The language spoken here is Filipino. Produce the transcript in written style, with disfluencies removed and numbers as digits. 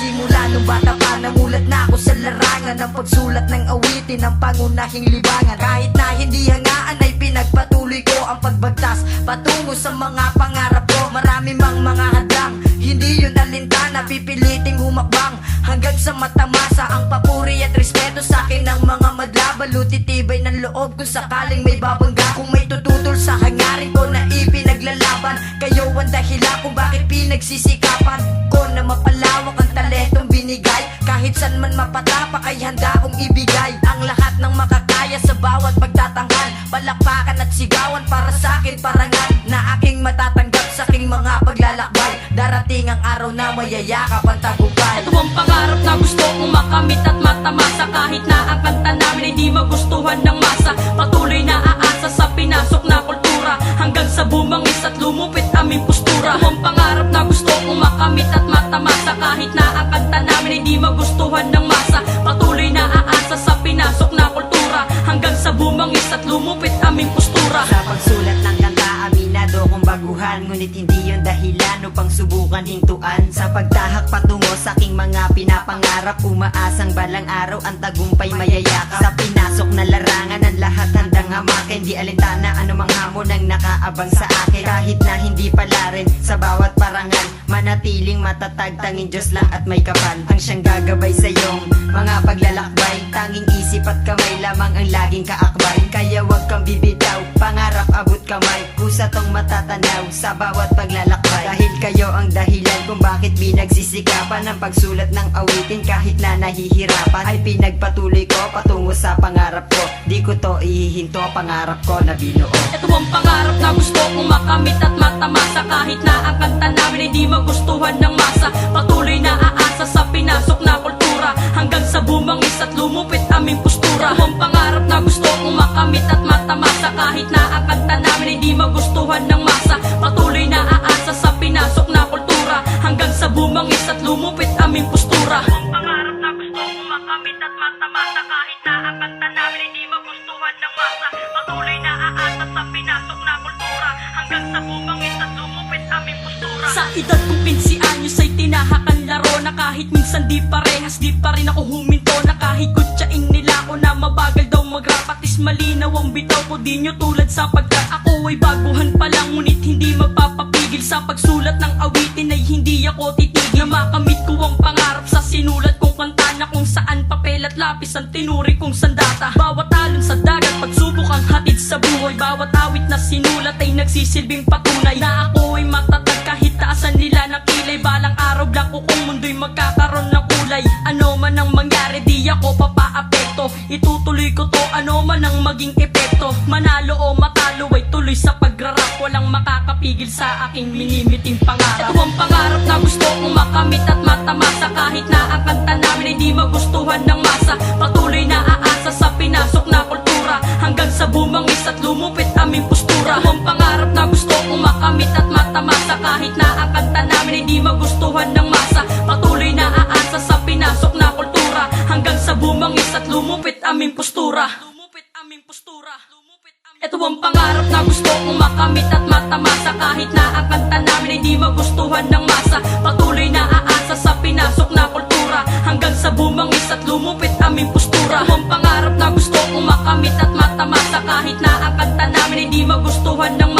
Simula nung bata pa, namulat na ako sa larangan ng pagsulat ng awitin ng pangunahing libangan. Kahit na hindi hangaan ay pinagpatuloy ko ang pagbagtas patungo sa mga pangarap ko. Marami mang mga hadlang, hindi yun alintana, pipiliting humakbang hanggang sa matamasa ang papuri at respeto sa akin ng mga madla. Balutitibay ng loob kung sakaling may babangga, kung may tututol sa hangarin ko na ipinaglalaban. Kayo ang dahilan kung bakit pinagsisikapan ko na mapalawak ang talentong binigay. Kahit saan man mapatapak ay handa kong ibigay ang lahat ng makakaya sa bawat pagtatanghal. Palakpakan at sigawan para sa akin parangal na aking matatanggap sa aking mga paglalakbay. Darating ang araw na mayayakap ang tagumpay. Ito ang pangarap na gusto kong makamit at matamasa. Kahit na ang kanta namin ay di magustuhan ng masa, patuloy na aasa sa pinasok na kultura hanggang sa bumangis at lumupit aming postura. Ito ang pangarap na gusto kong makamit at matamasa. Kahit na ang kanta namin ay di magustuhan ng masa, patuloy na aasa sa pinasok na kultura hanggang sa bumangis at lumupit aming postura. Sa pagsulat ng kanta, aminado kong baguhan, ngunit hindi yun dahilan upang subukan hintuan. Sa pagtahak patungo sa aking mga pinapangarap, umaasang balang araw ang tagumpay mayayakap. Sa pinasok na larangan, ang lahat handang hamakin, di alintana anumang hamon ang nakaabang sa akin. Kahit na hindi pala rin sa bawat parangal, manatiling matatag, tanging Diyos lang at may kapal ang siyang gagabay sa iyong mga paglalakbay. Tanging isip at kamay lamang ang laging kaakbay, kaya wag kang bibitaw, pangarap abot kamay, kusa tong matatanaw sa bawat paglalakbay. Dahil kayo ang dahilan kung bakit pinagsisikapan ang pagsulat ng awitin. Kahit na nahihirapan ay pinagpatuloy ko patungo sa pangarap ko. Di ko to ihihinto, pangarap ko na binuo. Ito ang pangarap na gusto kong makamit at matamasa. Kahit na ang kanta namin ay di magustuhan ng masa, patuloy na aasa sa pinasok na kultura hanggang sa bumangis at lumupit aming postura. Ito ang pangarap na gusto kong makamit at matamasa. Kahit na ang kanta namin ay di magustuhan ng masa, patuloy na aasa sa pinasok na kultura hanggang sa bumangis at lumupit aming postura. Ito ang pangarap na gusto kong makamit at matamasa. Kahit na ang kanta namin ay di magustuhan ng masa, patuloy na aasa sa pinasok na kultura hanggang sa bumangis at lumupit aming postura. Sa edad kong 15 anyos ay tinahakan laro na kahit minsan di parehas, di pa rin ako huminto. Na kahit kutsain nila ako na mabagal daw mag-rap, is malinaw ang bitaw ko, di nyo tulad sapagkat ako ay baguhan pa lang. Ngunit hindi magpapapigil sa pagsulat ng awitin ay hindi ako titigil. Na makamit ko ang pangarap sa sinulat kong kanta na kung saan papel at lapis ang tinuri kong sandata. Bawat talon sa dagat, pagsubok ang hatid sa buhay. Bawat awit na sinulat ay nagsisilbing patunay na ako ay matatag kahit taasan nila ng kilay. Balang araw blanco kung mundo'y magkakaroon ng kulay. Ano man ang mangyari, di ako papaapekto. Itutuloy ko to, ano man ang maging epekto. Manalo o matalo ay tuloy sa pagrarap, walang makakapigil sa aking minimiting pangarap. Ito ang pangarap na gusto kong makamit at matamasa. Kahit na ang kanta namin ay di magustuhan ng masa, patuloy na aasa sa pinasok na kultura hanggang sa bumangis at lumupit aming postura. Ito ang pangarap na gusto kong makamit at matamasa. Kahit na ang kanta namin ay di magustuhan ng masa, patuloy na aasa sa pinasok na kultura hanggang sa bumangis at lumupit aming postura. Ito ang pangarap na gusto kong makamit at matamasa. Kahit na ang kanta namin ay di magustuhan ng masa, patuloy na aasa sa pinasok na kultura hanggang sa bumangis at lumupit aming postura. Ito ang pangarap na gusto kong makamit at matamasa. Kahit na ang kanta namin ay di magustuhan ng